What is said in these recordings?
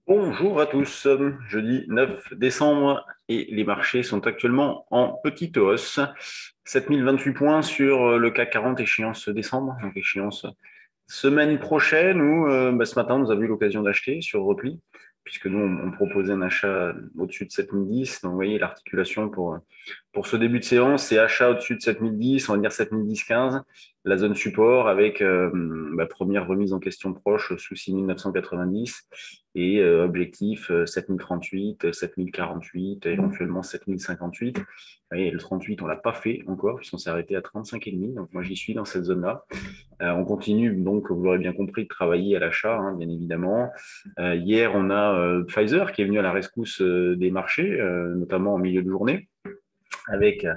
Bonjour à tous, jeudi 9 décembre et les marchés sont actuellement en petite hausse. 7028 points sur le CAC 40 échéance décembre, donc échéance semaine prochaine où ce matin nous avons eu l'occasion d'acheter sur repli, puisque nous on proposait un achat au-dessus de 7010. Donc vous voyez l'articulation pour ce début de séance, c'est achat au-dessus de 7010, on va dire 7010-15, la zone support avec première remise en question proche sous 6990 et objectif 7038, 7048, éventuellement 7058. Et le 38, on l'a pas fait encore, puisqu'on s'est arrêté à 35,5. Donc moi, j'y suis dans cette zone-là. On continue, donc, vous l'aurez bien compris, de travailler à l'achat, hein, bien évidemment. Hier, on a Pfizer qui est venu à la rescousse des marchés, notamment en milieu de journée, avec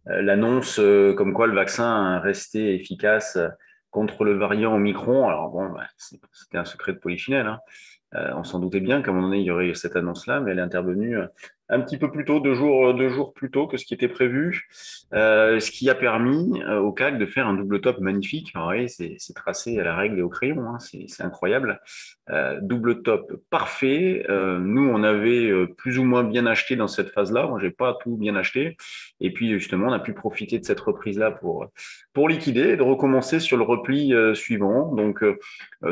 l'annonce comme quoi le vaccin restait efficace contre le variant Omicron. Alors bon, c'était un secret de polichinelle, hein. On s'en doutait bien qu'à un moment donné, il y aurait cette annonce-là, mais elle est intervenue un petit peu plus tôt, deux jours plus tôt que ce qui était prévu, ce qui a permis au CAC de faire un double top magnifique. Alors, oui, c'est tracé à la règle et au crayon, hein, c'est incroyable. Double top parfait. Nous, on avait plus ou moins bien acheté dans cette phase-là. Moi, j'ai pas tout bien acheté. Et puis, justement, on a pu profiter de cette reprise-là pour liquider et de recommencer sur le repli suivant. Donc,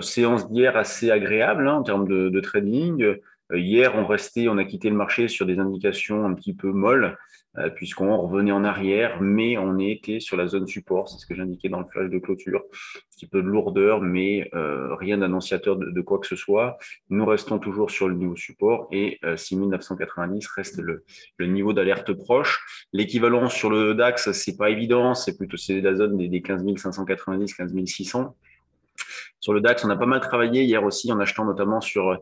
séance d'hier assez agréable, hein, en termes de trading. Hier, on a quitté le marché sur des indications un petit peu molles, puisqu'on revenait en arrière, mais on était sur la zone support. C'est ce que j'indiquais dans le flash de clôture. Un petit peu de lourdeur, mais rien d'annonciateur de quoi que ce soit. Nous restons toujours sur le niveau support et 6990 reste le niveau d'alerte proche. L'équivalent sur le DAX, c'est pas évident, c'est la zone des 15 590, 15 600. Sur le DAX, on a pas mal travaillé hier aussi en achetant notamment sur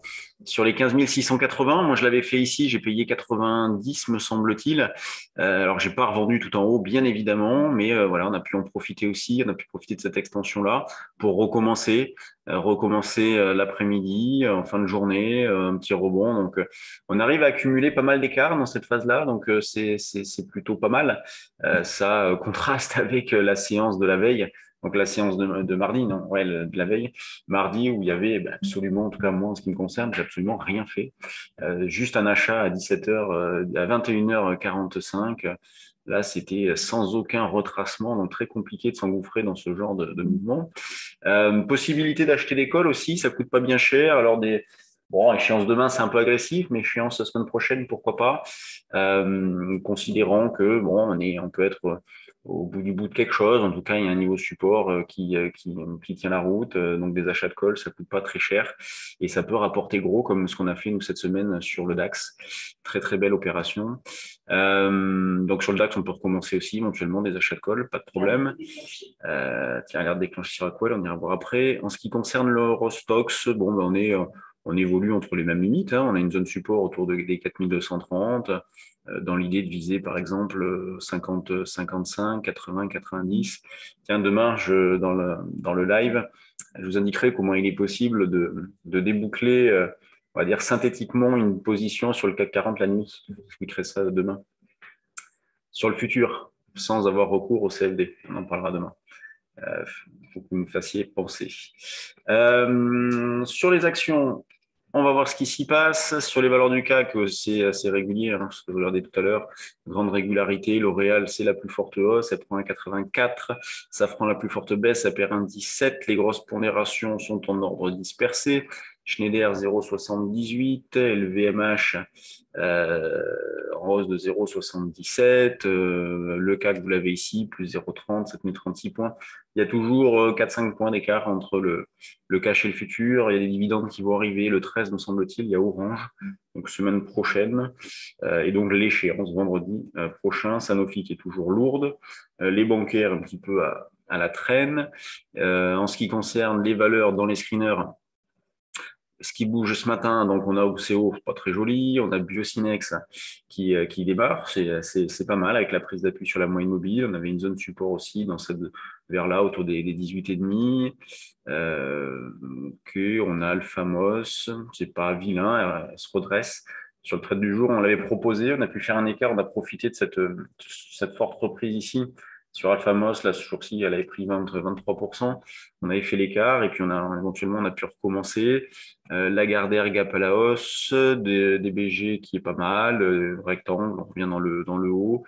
les 15 680. Moi, je l'avais fait ici, j'ai payé 90, me semble-t-il. Alors, j'ai pas revendu tout en haut, bien évidemment, mais voilà, on a pu en profiter aussi. On a pu profiter de cette extension-là pour recommencer l'après-midi, en fin de journée, un petit rebond. Donc, on arrive à accumuler pas mal d'écarts dans cette phase-là, donc c'est plutôt pas mal. Ça contraste avec la séance de la veille, donc la séance de mardi, non, ouais, de la veille, mardi, où il y avait absolument, en tout cas moi en ce qui me concerne, j'ai absolument rien fait. Juste un achat à 17h, à 21h45. Là, c'était sans aucun retracement, donc très compliqué de s'engouffrer dans ce genre de mouvement. Possibilité d'acheter des calls aussi, ça coûte pas bien cher. Alors bon, échéance demain, c'est un peu agressif, mais échéance la semaine prochaine, pourquoi pas. Considérant que bon, on peut être au bout de quelque chose. En tout cas, il y a un niveau support qui tient la route. Donc des achats de calls, ça coûte pas très cher et ça peut rapporter gros, comme ce qu'on a fait nous cette semaine sur le DAX. Très très belle opération. Donc sur le DAX, on peut recommencer aussi éventuellement des achats de calls, pas de problème. Tiens, alerte déclenchée sur Aquel, on ira voir après. En ce qui concerne l'Eurostox, bon, on évolue entre les mêmes limites, hein. On a une zone support autour des 4230, dans l'idée de viser par exemple 50, 55, 80, 90. Tiens, demain, dans le live, je vous indiquerai comment il est possible de déboucler, on va dire synthétiquement, une position sur le CAC 40 la nuit. Je vous expliquerai ça demain. Sur le futur, sans avoir recours au CFD. On en parlera demain. Il faut que vous me fassiez penser. Sur les actions, on va voir ce qui s'y passe. Sur les valeurs du CAC, c'est assez régulier, hein, ce que je regardais tout à l'heure. Grande régularité. L'Oréal, c'est la plus forte hausse, elle prend un 84. Safran, la plus forte baisse, elle perd un 17. Les grosses pondérations sont en ordre dispersé. Schneider 0,78, LVMH en hausse de 0,77, le CAC, vous l'avez ici, plus 0,30, 7036 points. Il y a toujours 4-5 points d'écart entre le cash et le futur. Il y a des dividendes qui vont arriver le 13, me semble-t-il. Il y a Orange, donc semaine prochaine. Et donc l'échéance vendredi prochain. Sanofi qui est toujours lourde. Les bancaires un petit peu à la traîne. En ce qui concerne les valeurs dans les screeners, ce qui bouge ce matin, donc on a Oxeo, pas très joli, on a Biocinex qui démarre, c'est pas mal avec la prise d'appui sur la moyenne mobile. On avait une zone support aussi vers là autour des 18,5. On a Alphamos, c'est pas vilain, elle se redresse. Sur le trade du jour, on l'avait proposé, on a pu faire un écart, on a profité de cette forte reprise ici Sur Alphamos, là, ce jour-ci, elle avait pris 23%. On avait fait l'écart et puis éventuellement, on a pu recommencer. Lagardère, gap à la hausse, des BG qui est pas mal, rectangle, on revient dans le haut.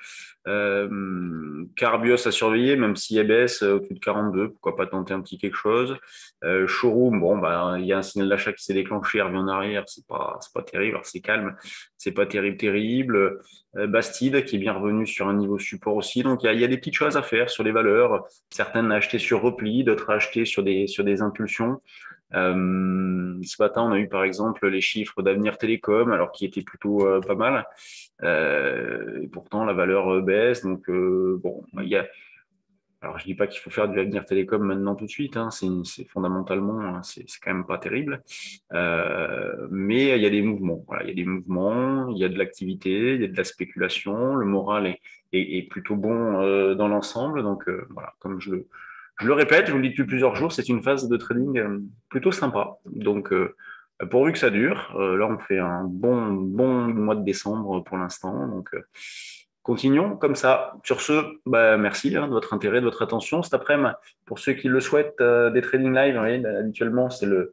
Carbios à surveiller, même si elle baisse au-dessus de 42, pourquoi pas tenter un petit quelque chose. Showroom, bon, bah, il y a un signal d'achat qui s'est déclenché, elle revient en arrière, c'est pas terrible, alors c'est calme, c'est pas terrible. Bastide qui est bien revenu sur un niveau support aussi. Donc il y a des petites choses à faire sur les valeurs. Certaines à acheter sur repli, d'autres à acheter sur des impulsions. Ce matin, on a eu par exemple les chiffres d'Avenir Télécom, alors qui étaient plutôt pas mal. Et pourtant, la valeur baisse. Donc, bon, il y a. Alors, je dis pas qu'il faut faire du Avenir Télécom maintenant tout de suite. Hein, c'est fondamentalement, hein, c'est quand même pas terrible. Mais il y a des mouvements. Voilà, il y a des mouvements, il y a de l'activité, il y a de la spéculation. Le moral est plutôt bon dans l'ensemble. Donc, voilà, comme je le répète, je vous le dis depuis plusieurs jours, c'est une phase de trading plutôt sympa. Donc, pourvu que ça dure, là, on fait un bon mois de décembre pour l'instant. Donc, continuons comme ça. Sur ce, bah, merci de votre intérêt, de votre attention. Cet après-midi, pour ceux qui le souhaitent, des trading live, vous voyez, habituellement, c'est le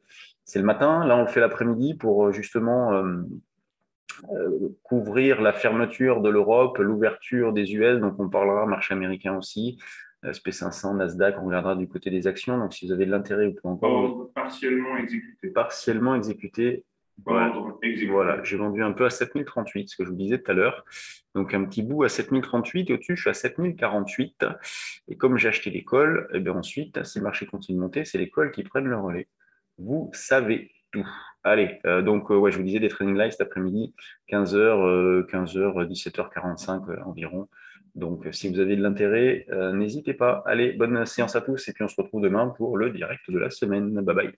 matin. Là, on le fait l'après-midi pour justement couvrir la fermeture de l'Europe, l'ouverture des US. Donc, on parlera marché américain aussi. SP500, Nasdaq, on regardera du côté des actions. Donc, si vous avez de l'intérêt, vous pouvez encore partiellement exécuter. Voilà. Voilà, j'ai vendu un peu à 7038, ce que je vous disais tout à l'heure. Donc, un petit bout à 7038. Au-dessus, je suis à 7048. Et comme j'ai acheté l'école, et bien ensuite, si le marché continue de monter, c'est l'école qui prenne le relais. Vous savez tout. Allez, donc, ouais, je vous disais des training live cet après-midi, 15h, 15h, 17h45 environ. Donc, si vous avez de l'intérêt, n'hésitez pas. Allez, bonne séance à tous et puis on se retrouve demain pour le direct de la semaine. Bye bye.